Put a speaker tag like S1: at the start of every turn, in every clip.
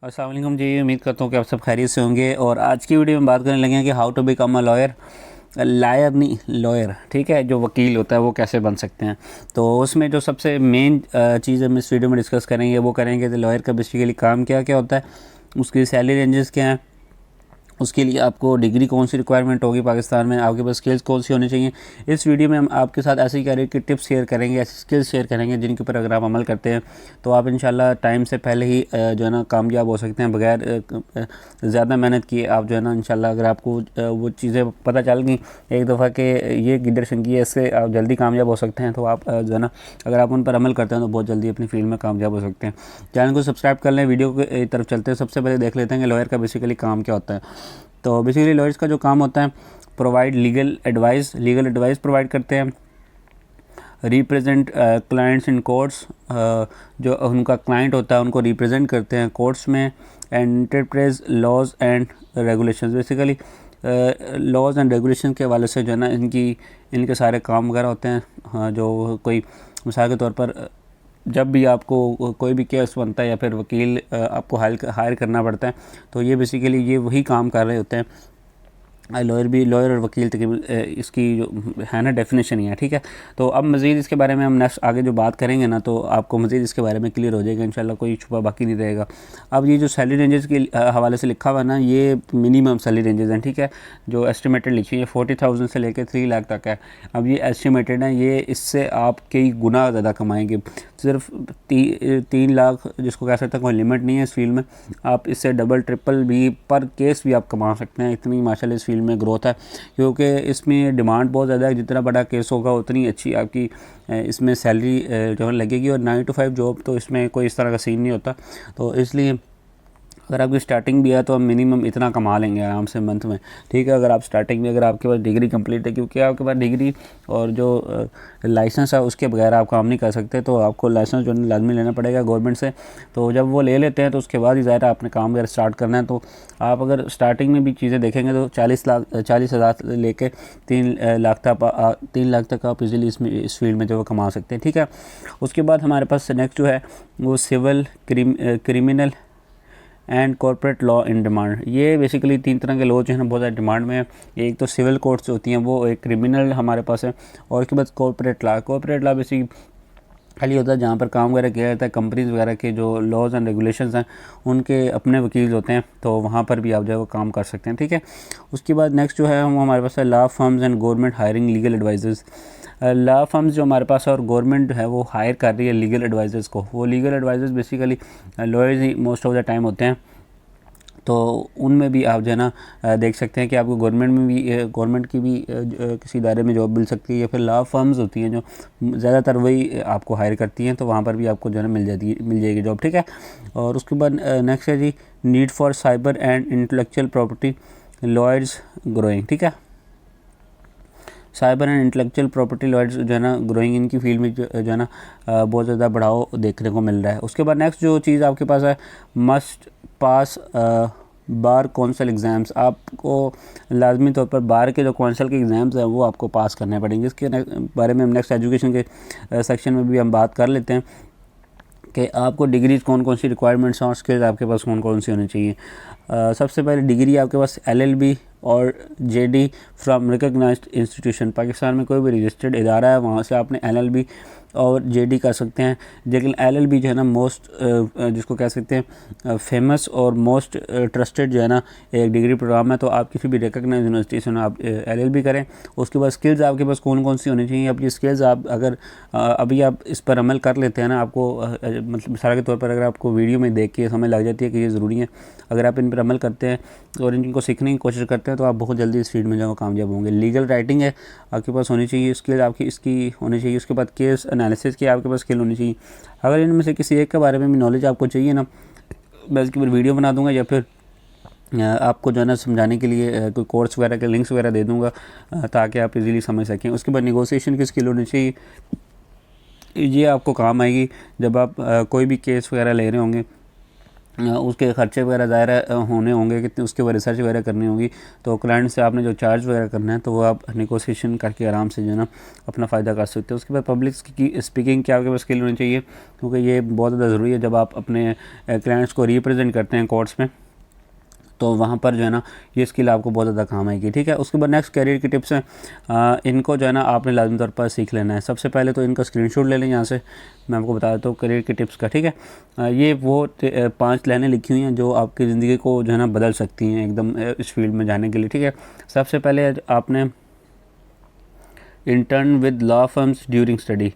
S1: अस्सलाम वालेकुम जी। उम्मीद करता हूँ कि आप सब खैरियत से होंगे। और आज की वीडियो में बात करने लगे हैं कि how to become a lawyer, liar नहीं लॉयर, ठीक है, जो वकील होता है वो कैसे बन सकते हैं। तो उसमें जो सबसे मेन चीज़ हम इस वीडियो में डिस्कस करेंगे वो करेंगे कि लॉयर का बेसिकली काम क्या क्या होता है, उसकी सैलरी रेंजेस क्या हैं, उसके लिए आपको डिग्री कौन सी रिक्वायरमेंट होगी पाकिस्तान में, आपके पास स्किल्स कौन सी होनी चाहिए। इस वीडियो में हम आपके साथ ऐसे ही करियर की टिप्स शेयर करेंगे, ऐसी स्किल्स शेयर करेंगे जिनके ऊपर अगर आप अमल करते हैं तो आप इंशाल्लाह टाइम से पहले ही जो है ना कामयाब हो सकते हैं, बगैर ज़्यादा मेहनत किए। आप जो है ना इंशाल्लाह अगर आपको वो चीज़ें पता चल गई एक दफ़ा कि ये गिदर शंकी है, इससे आप जल्दी कामयाब हो सकते हैं, तो आप जो है ना अगर आप उन पर अमल करते हैं तो बहुत जल्दी अपनी फील्ड में कामयाब हो सकते हैं। चैनल को सब्सक्राइब कर लें। वीडियो की तरफ चलते हैं। सबसे पहले देख लेते हैं कि लॉयर का बेसिकली काम क्या होता है। तो बेसिकली लॉयर्स का जो काम होता है, प्रोवाइड लीगल एडवाइस प्रोवाइड करते हैं, रिप्रेजेंट क्लाइंट्स इन कोर्ट्स, जो उनका क्लाइंट होता है उनको रिप्रेजेंट करते हैं कोर्ट्स में, and interprets laws and regulations. Basically laws and regulation के हवाले से जो है ना इनके सारे काम वगैरह होते हैं। हाँ, जो कोई मिसाल के तौर पर जब भी आपको कोई भी केस बनता है या फिर वकील आपको हायर करना पड़ता है, तो ये बेसिकली ये वही काम कर रहे होते हैं। लॉयर और वकील तकरीबन इसकी जो है ना डेफिनेशन ही है, ठीक है। तो अब मज़ीद इसके बारे में हम नेक्स्ट आगे जो बात करेंगे ना, तो आपको मज़ीद इसके बारे में क्लियर हो जाएगा इंशाल्लाह, कोई छुपा बाकी नहीं रहेगा। अब ये जो सैलरी रेंजेस के हवाले से लिखा हुआ है ना, ये मिनिमम सैलरी रेंजेस हैं, ठीक है। जो एस्टिमेटेड लिखी है 40,000 से लेकर 3 लाख तक है। अब ये एस्टिमेटेड है, ये इससे आप कई गुना ज़्यादा कमाएंगे। सिर्फ 3 लाख जिसको कह सकते हैं, कोई लिमिट नहीं है इस फील्ड में। आप इससे डबल ट्रिपल भी पर केस भी आप कमा सकते हैं। इतनी माशाल्लाह इस फील्ड में ग्रोथ है, क्योंकि इसमें डिमांड बहुत ज़्यादा है। जितना बड़ा केस होगा उतनी अच्छी आपकी इसमें सैलरी जो है लगेगी। और 9 to 5 जॉब तो इसमें कोई इस तरह का सीन नहीं होता। तो इसलिए अगर आपकी स्टार्टिंग भी है तो हम मिनिमम इतना कमा लेंगे आराम से मंथ में, ठीक है। अगर आप स्टार्टिंग में अगर आपके पास डिग्री कंप्लीट है, क्योंकि आपके पास डिग्री और जो लाइसेंस है उसके बगैर आप काम नहीं कर सकते, तो आपको लाइसेंस जो लाजमी लेना पड़ेगा गवर्नमेंट से। तो जब वो ले लेते हैं तो उसके बाद ही ज़ाहिर आपने काम वगैरह स्टार्ट करना है। तो आप अगर स्टार्टिंग में भी चीज़ें देखेंगे तो 40,000 लेके 3 लाख तक आप इजीली इस फील्ड में जो है कमा सकते हैं, ठीक है। उसके बाद हमारे पास नेक्स्ट जो है वो civil, criminal and corporate law in demand. ये बेसिकली 3 तरह के लॉ जो है ना बहुत ज़्यादा डिमांड में है। एक तो सिविल कोर्ट्स होती हैं, वो एक क्रिमिनल हमारे पास है, और उसके बाद कॉर्पोरेट लॉ बेसिकली खाली होता है जहाँ पर काम वगैरह किया जाता है। कंपनीज वगैरह के जो लॉज एंड रेगुलेशंस हैं उनके अपने वकील होते हैं, तो वहाँ पर भी आप जो है वो काम कर सकते हैं, ठीक है। उसके बाद नेक्स्ट जो है हमारे पास है law firms and government hiring legal advisers. Law firms जो हमारे पास है और गवर्नमेंट है वो हायर कर रही है लीगल एडवाइज़र्स को। वो legal advisers basically lawyers he most of the time होते हैं। तो उनमें भी आप जो है ना देख सकते हैं कि आपको गवर्नमेंट की भी किसी इदारे में जॉब मिल सकती है, या फिर लॉ फर्म्स होती हैं जो ज़्यादातर वही आपको हायर करती हैं, तो वहाँ पर भी आपको जो है ना मिल जाएगी जॉब, ठीक है। और उसके बाद नेक्स्ट है जी need for cyber and intellectual property lawyers growing, ठीक है। Cyber and intellectual property lawyers जो है ना ग्रोइंग, इनकी फील्ड में जो है ना बहुत ज़्यादा बढ़ाव देखने को मिल रहा है। उसके बाद नेक्स्ट जो चीज़ आपके पास है must pass bar council exams. आपको लाजमी तौर पर बार के जो कौंसल के एग्ज़ाम्स हैं वो आपको पास करने पड़ेंगे। इसके बारे में हम नेक्स्ट एजुकेशन के सेक्शन में भी हम बात कर लेते हैं कि आपको डिग्रीज कौन कौन सी रिक्वायरमेंट्स हैं और स्किल्स आपके पास कौन कौन सी होनी चाहिए। सबसे पहले डिग्री आपके पास LLB और JD from recognised institution. Pakistan में कोई भी रजिस्टर्ड इदारा है वहाँ से आपने LLB और JD कर सकते हैं। लेकिन LLB जो है ना मोस्ट जिसको कह सकते हैं फेमस और मोस्ट ट्रस्टेड जो है ना एक डिग्री प्रोग्राम है। तो आप किसी भी रिकग्नाइज्ड यूनिवर्सिटी से आप LLB करें। उसके बाद स्किल्स आपके पास कौन कौन सी होनी चाहिए। अब ये स्किल्स आप अगर अभी आप इस पर अमल कर लेते हैं ना, आपको मतलब मिसाल के तौर पर अगर आपको वीडियो में देख के समझ लग जाती है कि ये ज़रूरी है, अगर आप इन पर अमल करते हैं और इनको सीखने की कोशिश करते हैं तो आप बहुत जल्दी इस फील्ड में जो कामयाब होंगे। लीगल राइटिंग है आपके पास होनी चाहिए, स्किल आपकी इसकी होनी चाहिए। उसके बाद केस एनालिसिस की आपके पास स्किल होनी चाहिए। अगर इनमें से किसी एक के बारे में भी नॉलेज आपको चाहिए ना, मैं इसकी फिर वीडियो बना दूंगा, या फिर आपको जो है ना समझाने के लिए कोई कोर्स वगैरह के लिंक्स वगैरह दे दूंगा ताकि आप इजीली समझ सकें। उसके बाद नेगोशिएशन की स्किल होनी चाहिए। ये आपको काम आएगी जब आप कोई भी केस वगैरह ले रहे होंगे, उसके ख़र्चे वगैरह ज़ाहिर होने होंगे, कितने उसके ऊपर रिसर्च वगैरह करनी होगी। तो क्लाइंट से आपने जो चार्ज वगैरह करना है तो वो आप नेगोशिएशन करके आराम से जो है ना अपना फ़ायदा कर सकते हो। उसके बाद पब्लिक की स्पीकिंग की आपके पास स्किल होनी चाहिए, क्योंकि ये बहुत ज़्यादा ज़रूरी है जब आप अपने क्लाइंट्स को रिप्रेजेंट करते हैं कोर्ट्स में, तो वहाँ पर जो है ना ये स्किल आपको बहुत ज़्यादा काम आएगी, ठीक है। उसके बाद नेक्स्ट करियर की टिप्स हैं, इनको जो है ना आपने लाजमी तौर पर सीख लेना है। सबसे पहले तो इनका स्क्रीनशॉट ले लें, यहाँ से मैं आपको बता देता हूँ करियर की टिप्स का, ठीक है। ये वो 5 लाइनें लिखी हुई हैं जो आपकी ज़िंदगी को जो है ना बदल सकती हैं एकदम इस फील्ड में जाने के लिए, ठीक है। सबसे पहले आपने intern with law firms during study,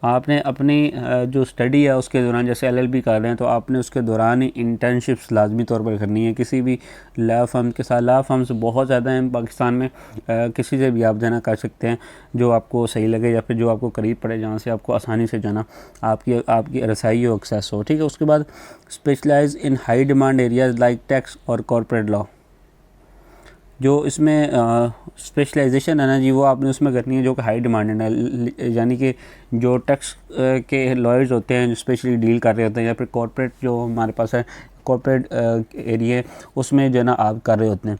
S1: आपने अपनी जो स्टडी है उसके दौरान, जैसे LLB कर रहे हैं तो आपने उसके दौरान ही इंटर्नशिप्स लाजमी तौर पर करनी है किसी भी लॉ फर्म के साथ। लॉ फर्म्स बहुत ज़्यादा हैं पाकिस्तान में, किसी से भी आप जाना कर सकते हैं जो आपको सही लगे या फिर जो आपको करीब पड़े, जहाँ से आपको आसानी से जाना आपकी रसाई हो, एक्सेस हो, ठीक है। उसके बाद specialise in high demand areas like tax और कॉर्पोरेट लॉ, जो इसमें स्पेशलाइजेशन है ना जी, वो आपने उसमें करनी है जो कि हाई डिमांडेड है, यानी कि जो टैक्स के लॉयर्स होते हैं जो स्पेशली डील कर रहे होते हैं, या फिर कॉर्पोरेट जो हमारे पास है कॉर्पोरेट एरिया, उसमें जो है ना आप कर रहे होते हैं।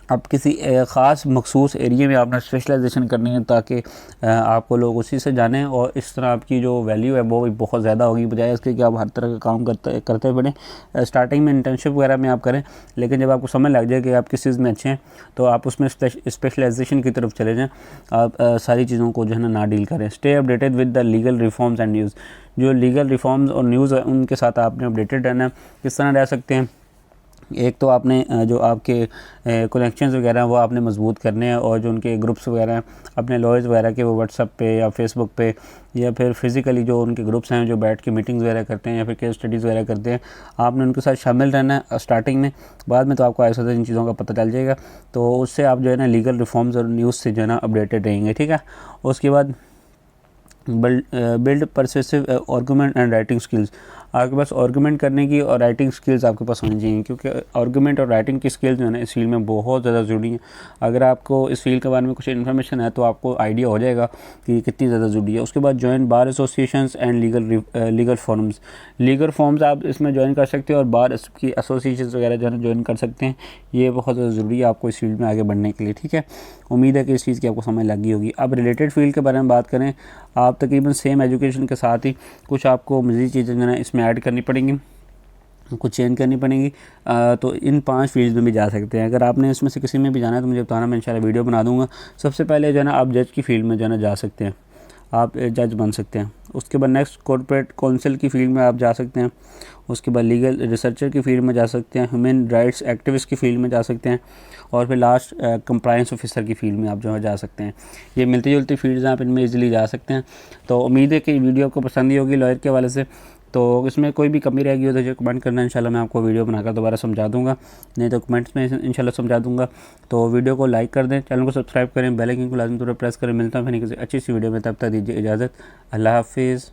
S1: अब किसी ख़ास मखसूस एरिया में आपने स्पेशलाइजेशन करनी है ताकि आपको लोग उसी से जानें, और इस तरह आपकी जो वैल्यू है वो भी बहुत ज़्यादा होगी, बजाय इसके कि आप हर तरह का काम करते बढ़ें। स्टार्टिंग में इंटर्नशिप वगैरह में आप करें, लेकिन जब आपको समझ लग जाए कि आप किस चीज़ में अच्छे हैं तो आप उसमें स्पेशलाइजेशन की तरफ चले जाएँ। आप सारी चीज़ों को जो है ना डील करें। Stay updated with the legal reforms and news, जो लीगल रिफॉर्म्स और न्यूज़ है उनके साथ आपने अपडेटेड रहना है। किस तरह रह सकते हैं, एक तो आपने जो आपके कनेक्शंस वगैरह हैं वो आपने मजबूत करने हैं, और जो उनके ग्रुप्स वगैरह हैं अपने लॉयर्स वगैरह के, वो व्हाट्सएप पे या फेसबुक पे या फिर फिज़िकली जो उनके ग्रुप्स हैं जो बैठ के मीटिंग्स वगैरह करते हैं या फिर केस स्टडीज़ वगैरह करते हैं, आपने उनके साथ शामिल रहना है स्टार्टिंग में। बाद में तो आपको ऐसा इन चीज़ों का पता चल जाएगा, तो उससे आप जो है ना लीगल रिफॉर्म्स और न्यूज़ से जो है ना अपडेटेड रहेंगे, ठीक है। उसके बाद build persuasive argument and writing skills, आपके पास आर्गूमेंट करने की और राइटिंग स्किल्स आपके पास होनी चाहिए, क्योंकि आर्गूमेंट और राइटिंग की स्किल्स जो है ना इस फील्ड में बहुत ज़्यादा ज़रूरी है। अगर आपको इस फील्ड के बारे में कुछ इन्फॉर्मेशन है तो आपको आइडिया हो जाएगा कि कितनी ज़्यादा ज़रूरी है। उसके बाद join bar associations and legal forms आप इसमें ज्वाइन कर सकते हैं, और बार की एसोसिएशन वगैरह जो है ज्वाइन कर सकते हैं। ये बहुत ज़्यादा ज़रूरी है आपको इस फील्ड में आगे बढ़ने के लिए, ठीक है। उम्मीद है कि इस चीज़ की आपको समझ लगी होगी। अब रिलेटेड फील्ड के बारे में बात करें, आप तकरीबन सेम एजुकेशन के साथ ही कुछ आपको मज़ीद चीज़ें जो है इसमें ऐड करनी पड़ेंगी, कुछ चेंज करनी पड़ेंगी। तो इन 5 फील्ड में भी जा सकते हैं। अगर आपने इसमें से किसी में भी जाना है तो मुझे बताना, मैं इंशाल्लाह वीडियो बना दूंगा। सबसे पहले जो है ना आप जज की फील्ड में जो है ना जा सकते हैं, आप जज बन सकते हैं। उसके बाद नेक्स्ट कॉर्पोरेट काउंसिल की फील्ड में आप जा सकते हैं। उसके बाद लीगल रिसर्चर की फील्ड में जा सकते हैं, ह्यूमन राइट्स एक्टिविस्ट की फील्ड में जा सकते हैं, और फिर लास्ट कंप्लायंस ऑफिसर की फील्ड में आप जो है जा सकते हैं। ये मिलती जुलती फील्ड्स हैं, आप इनमें इजीली जा सकते हैं। तो उम्मीद है कि वीडियो आपको पसंद ही होगी लॉयर के हवाले से। तो इसमें कोई भी कमी रहेगी तो जो कमेंट करना, इंशाल्लाह मैं आपको वीडियो बनाकर दोबारा समझा दूंगा, नहीं तो कमेंट्स में इंशाल्लाह समझा दूंगा। तो वीडियो को लाइक कर दें, चैनल को सब्सक्राइब करें, बेल आइकन को लाजमी तौर पर प्रेस करें। मिलता हूं फिर किसी अच्छी सी वीडियो में, तब तक दीजिए इजाज़त। अल्लाह हाफिज़।